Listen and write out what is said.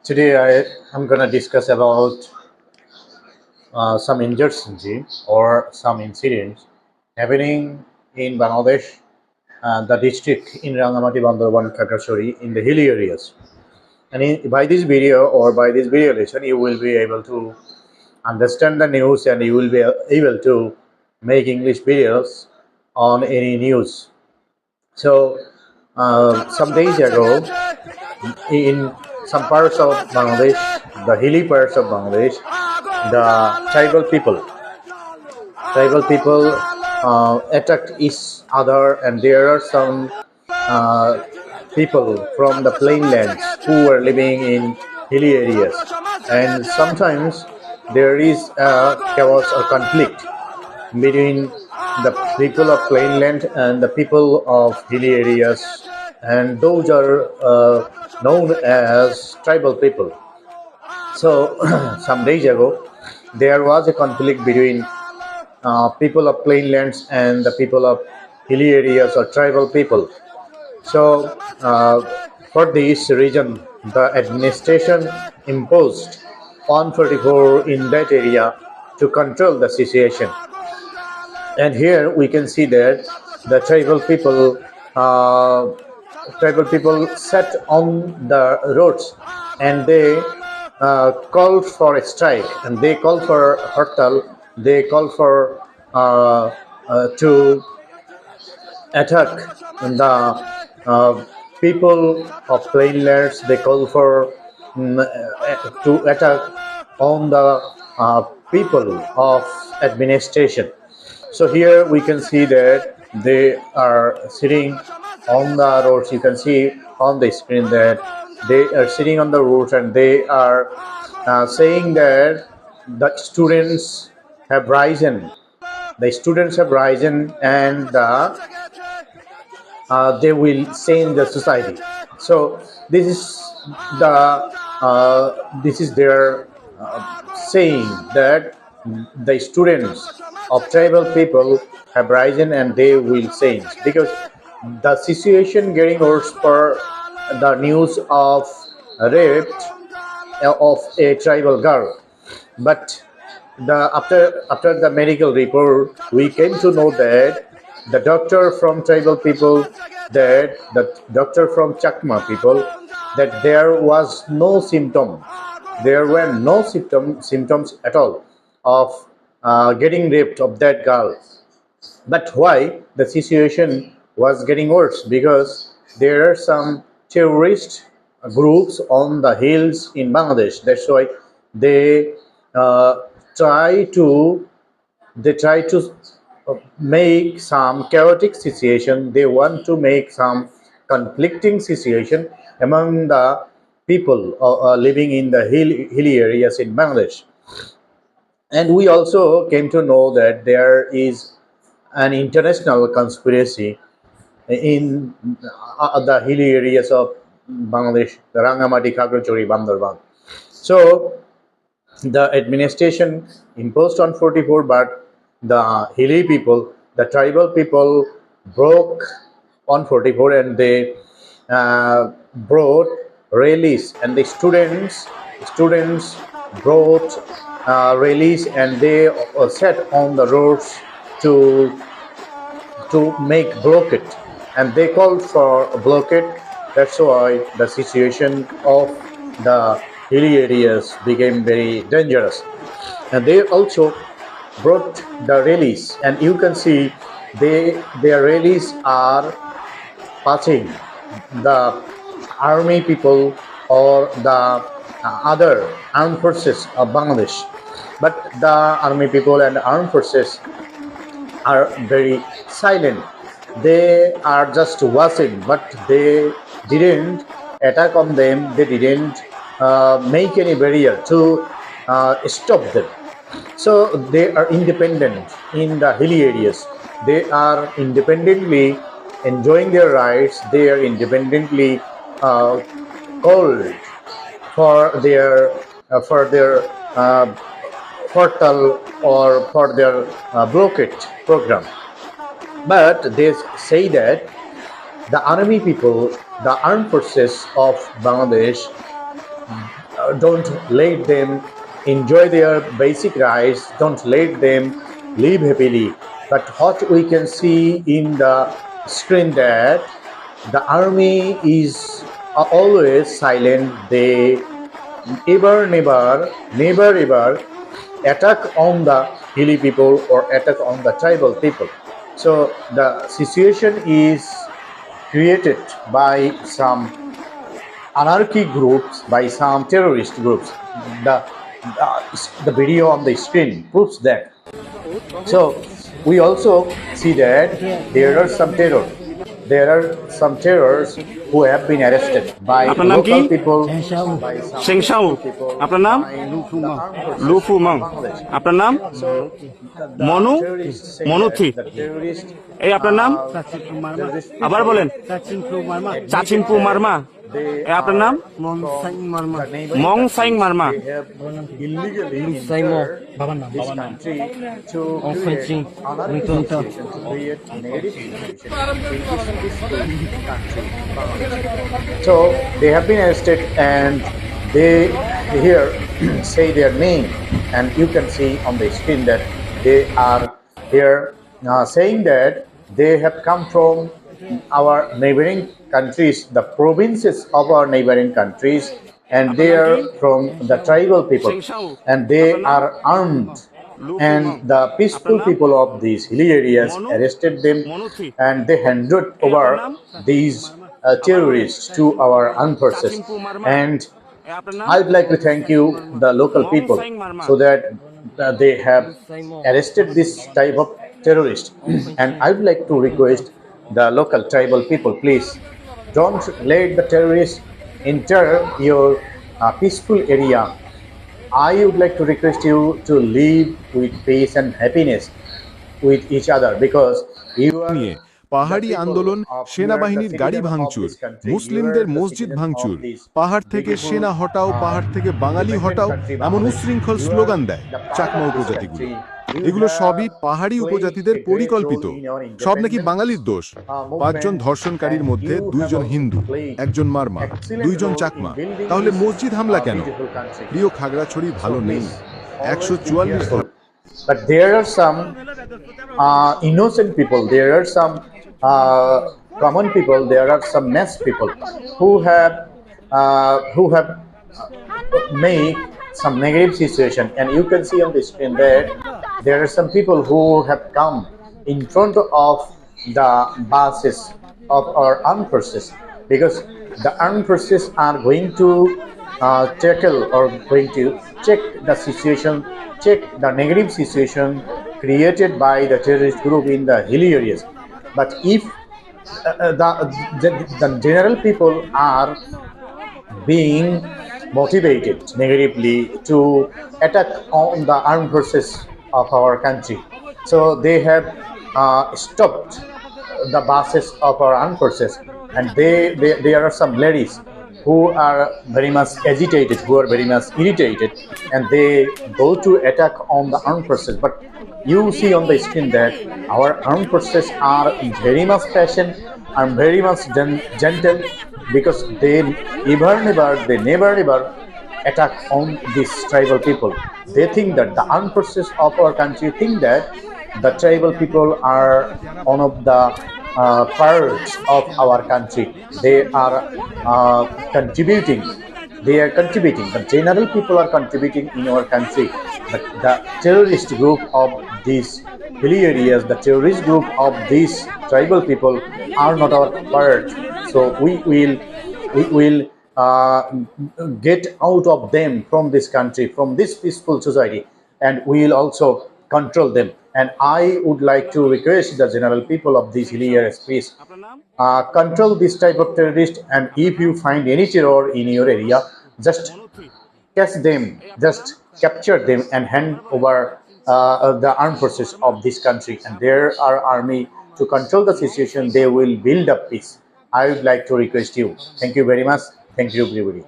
Today am going to discuss about some insurgency or some incidents happening in Bangladesh, the district in Rangamati, Bandarban, Kakashori in the hilly areas. And by this video or by this video lesson, you will be able to understand the news and you will be able to make English videos on any news. So, some days ago, in some parts of Bangladesh, the hilly parts of Bangladesh, the tribal people attacked each other, and there are some uh, people from the plainlands who were living in hilly areas, and sometimes there is a chaos or conflict between the people of plainland and the people of hilly areas, and those are known as tribal people. So, some days ago, there was a conflict between people of plainlands and the people of hilly areas or tribal people. So, for this region, the administration imposed 144 in that area to control the situation. And here we can see that the tribal people sat on the roads, and they called for a strike, and they called for hartal. They called for to attack the people of plainlands. They call for to attack on the people of administration. So here we can see that they are sitting on the roads. You can see on the screen that they are sitting on the roads, and they are saying that the students have risen. The students have risen, and they will change the society. So this is their saying that the students of tribal people have risen and they will change, because the situation getting worse for the news of rape of a tribal girl. But after the medical report, we came to know that the doctor from tribal people, that the doctor from Chakma people, that there was no symptom, there were no symptoms at all of getting raped of that girl. But why the situation was getting worse? Because there are some terrorist groups on the hills in Bangladesh. That's why they uh, try to try to make some chaotic situation. They want to make some conflicting situation among the people living in the hilly areas in Bangladesh. And we also came to know that there is an international conspiracy in the hilly areas of Bangladesh, the Rangamati, Kagrachori, Bandarban. So the administration imposed on 44, but the hilly people, the tribal people, broke on 44, and they brought rallies, and the students brought rallies, and they sat on the roads to make blockade, and they called for a blockade. That's why the situation of the hilly areas became very dangerous. And they also brought the rallies, and you can see their rallies are passing the army people or the other armed forces of Bangladesh. But the army people and armed forces are very silent. They are just watching, but they didn't attack on them. They didn't make any barrier to stop them. So they are independent in the hilly areas. They are independently enjoying their rights. They are independently called for their portal or for their blockade program. But they say that the army people, the armed forces of Bangladesh, don't let them enjoy their basic rights, don't let them live happily. But what we can see in the screen that the army is always silent. They never ever attack on the hilly people or attack on the tribal people. So the situation is created by some anarchy groups, by some terrorist groups. The video on the screen proves that. So we also see that there are some terror. There are some terrors who have been arrested by আপনার নাম কি? local people, by some সিংসাউ। peaceful people, আপনার নাম? by the armed forces লুফু of Mong. Bangladesh. আপনার নাম? So the Manu? terrorists say মনুথি। that the terrorists এই আপনার নাম? terrorist আবার বলেন। admitted চাচিম্পু that Marma. they এই আপনার নাম? are from the neighboring মং countries. Saing Marma. They have illegally entered this country to create anarchic situation, to create negative situation in this country, Bangladesh. So they have been arrested and they here say their name, and you can see on the screen that they are here saying that they have come from our neighboring countries, the provinces of our neighboring countries, and they are from the tribal people, and they are armed. And the peaceful people of these hilly areas arrested them, and they handed over these terrorists to our armed forces. And I would like to thank you, the local people, so that they have arrested this type of terrorist. And I would like to request the local tribal people, please don't let the terrorists enter your peaceful area. I would like to request you to live with peace and happiness with each other, because you are নিয়ে পাহাড়ি the people আন্দোলন, of- you are the সেনাবাহিনীর গাড়ি citizen of ভাঙচুর, this country, you মুসলিমদের are the মসজিদ citizen ভাঙচুর, of this পাহাড় থেকে beautiful, সেনা হটাও, পাহাড় থেকে বাঙালি independent হটাও, country, এমন Bangladesh. উচ্ছৃঙ্খল You are স্লোগান দেয় the part Chakma of this উপজাতিগুলো। country. You এগুলো have সবই পাহাড়ি played উপজাতিদের a great পরিকল্পিত। role in our সব নাকি independence বাঙালির দোষ। movement, ৫ জন ধর্ষণকারীর and মধ্যে you ২ have John also Hindu, played ১ John Marma, excellent ২ John role Chakma. in building তাহলে this, মসজিদ হামলা কেন? beautiful country. প্রিয় খাগড়াছড়ি ভালো So নেই। please, always be ১৪৪ careful. But there are some innocent people, there are some common people, there are some mass people who have made some negative situation, and you can see on the screen that there are some people who have come in front of the buses of our armed forces, because the armed forces are going to tackle or going to check the situation, check the negative situation created by the terrorist group in the hilly areas. But if the general people are being motivated negatively to attack on the armed forces of our country, so they have stopped the buses of our armed forces, and there are some ladies who are very much agitated, who are very much irritated, and they go to attack on the armed forces. But you see on the screen that our armed forces are very much patient and very much gentle, because they never ever attack on these tribal people. They think that the armed forces of our country think that the tribal people are one of the parts of our country. They are contributing. They are contributing. The general people are contributing in our country, but the terrorist group of these hilly areas, the terrorist group of these tribal people are not our part. So we will get out of them from this country, from this peaceful society, and we will also control them. And I would like to request the general people of these hilly areas, please control this type of terrorist. And if you find any terror in your area, just catch them, just capture them, and hand over the armed forces of this country. And there are army to control the situation. They will build up peace. I would like to request you. Thank you very much. Thank you, everybody.